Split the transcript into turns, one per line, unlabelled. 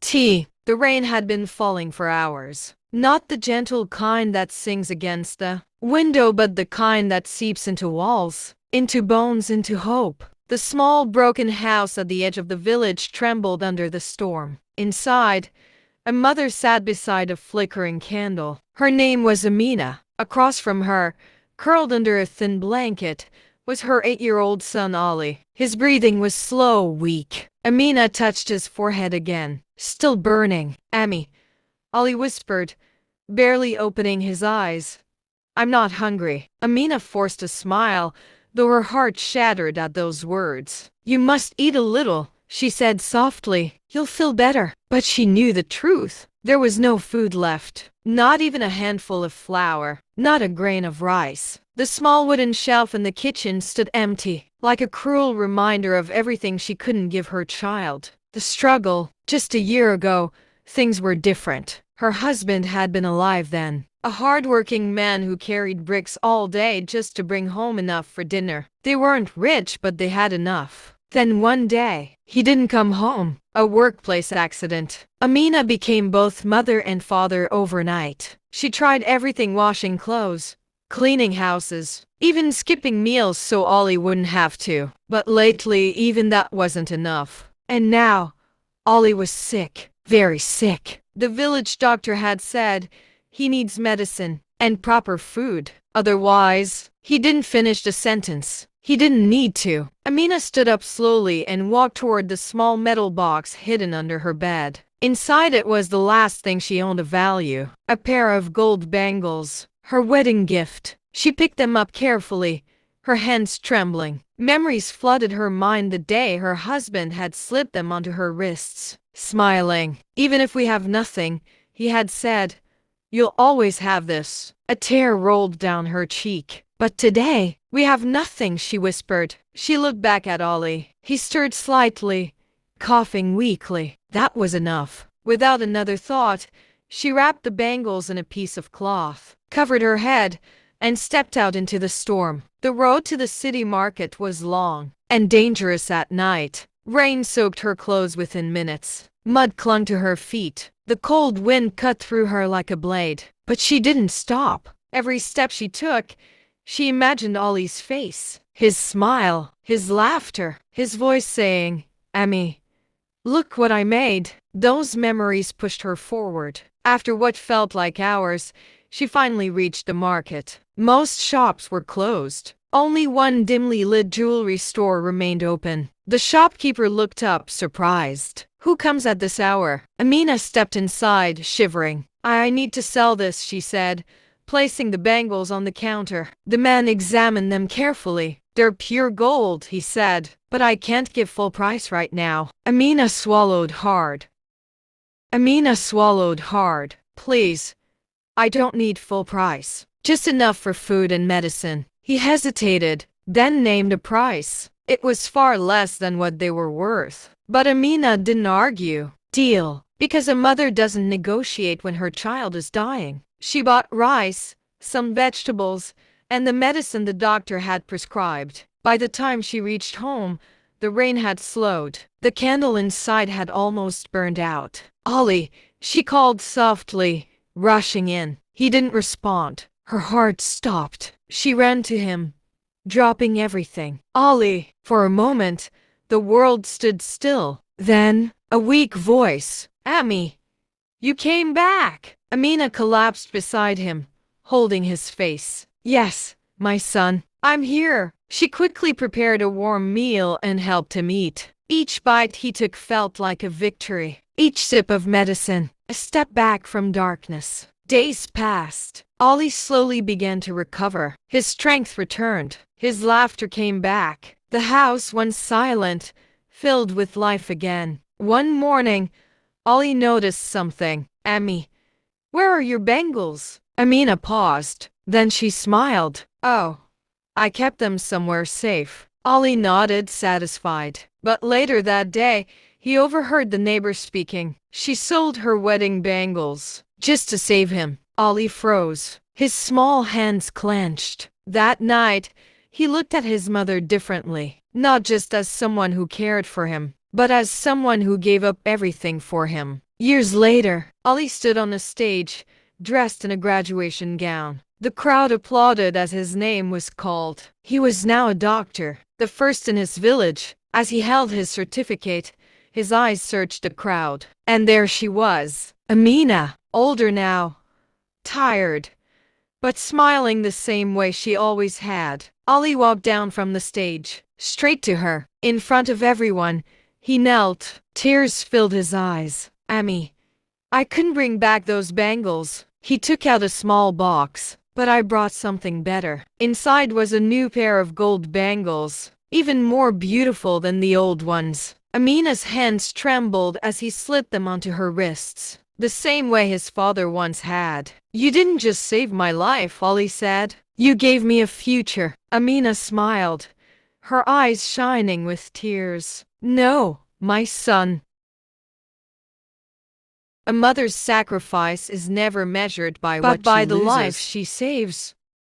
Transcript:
T. The rain had been falling for hours. Not the gentle kind that sings against the window, but the kind that seeps into walls, into bones, into hope. The small broken house at the edge of the village trembled under the storm. Inside, a mother sat beside a flickering candle. Her name was Amina. Across from her, curled under a thin blanket, was her 8-year-old son Ali. His breathing was slow, weak. Amina touched his forehead again. Still burning. "Ammi," Ali whispered, barely opening his eyes. "I'm not hungry." Amina forced a smile, though her heart shattered at those words. "You must eat a little," she said softly. "You'll feel better." But she knew the truth. There was no food left. Not even a handful of flour. Not a grain of rice. The small wooden shelf in the kitchen stood empty, like a cruel reminder of everything she couldn't give her child. The struggle. Just a year ago, things were different. Her husband had been alive then. A hard-working man who carried bricks all day just to bring home enough for dinner. They weren't rich, but they had enough. Then one day, he didn't come home. A workplace accident. Amina became both mother and father overnight. She tried everything: washing clothes, cleaning houses, even skipping meals so Ollie wouldn't have to. But lately, even that wasn't enough. And now, Ollie was sick. Very sick. The village doctor had said he needs medicine and proper food. Otherwise, he didn't finish the sentence. He didn't need to. Amina stood up slowly and walked toward the small metal box hidden under her bed. Inside it was the last thing she owned of value. A pair of gold bangles. Her wedding gift. She picked them up carefully, her hands trembling. Memories flooded her mind. The day her husband had slipped them onto her wrists. Smiling. "Even if we have nothing," he had said, "you'll always have this." A tear rolled down her cheek. "But today, we have nothing," she whispered. She looked back at Ollie. He stirred slightly, coughing weakly. That was enough. Without another thought, she wrapped the bangles in a piece of cloth, covered her head, and stepped out into the storm. The road to the city market was long and dangerous at night. Rain soaked her clothes within minutes. Mud clung to her feet. The cold wind cut through her like a blade. But she didn't stop. Every step she took, she imagined Ollie's face, his smile, his laughter, his voice saying, "Ammi, look what I made." Those memories pushed her forward. After what felt like hours, she finally reached the market. Most shops were closed. Only one dimly lit jewelry store remained open. The shopkeeper looked up, surprised. "Who comes at this hour?" Amina stepped inside, shivering. I need to sell this," she said, placing the bangles on the counter. The man examined them carefully. "They're pure gold," he said, "but I can't give full price right now." Amina swallowed hard. "Please, I don't need full price. Just enough for food and medicine." He hesitated, then named a price. It was far less than what they were worth. But Amina didn't argue. "Deal." Because a mother doesn't negotiate when her child is dying. She bought rice, some vegetables, and the medicine the doctor had prescribed. By the time she reached home, the rain had slowed. The candle inside had almost burned out. "Ollie," she called softly, rushing in. He didn't respond. Her heart stopped. She ran to him, dropping everything. "Ollie!" For a moment, the world stood still. Then, a weak voice. "Ammi, you came back." Amina collapsed beside him, holding his face. "Yes, my son, I'm here." She quickly prepared a warm meal and helped him eat. Each bite he took felt like a victory. Each sip of medicine, a step back from darkness. Days passed. Ollie slowly began to recover. His strength returned. His laughter came back. The house, once silent, filled with life again. One morning, Ollie noticed something. "Ammi, where are your bangles?" Amina paused. Then she smiled. "Oh, I kept them somewhere safe." Ollie nodded, satisfied. But later that day, he overheard the neighbor speaking. She sold her wedding bangles just to save him. Ollie froze. His small hands clenched. That night, he looked at his mother differently. Not just as someone who cared for him, but as someone who gave up everything for him. Years later, Ali stood on a stage, dressed in a graduation gown. The crowd applauded as his name was called. He was now a doctor, the first in his village. As he held his certificate, his eyes searched the crowd. And there she was, Amina, older now, tired, but smiling the same way she always had. Ali walked down from the stage, straight to her. In front of everyone, he knelt. Tears filled his eyes. Ami, I couldn't bring back those bangles. He took out a small box, but I brought something better. Inside was a new pair of gold bangles, even more beautiful than the old ones. Amina's hands trembled as he slipped them onto her wrists, the same way his father once had. You didn't just save my life, Ali said. You gave me a future. Amina smiled, her eyes shining with tears. No, my son. A mother's sacrifice is never measured by what she loses, but by the life she saves.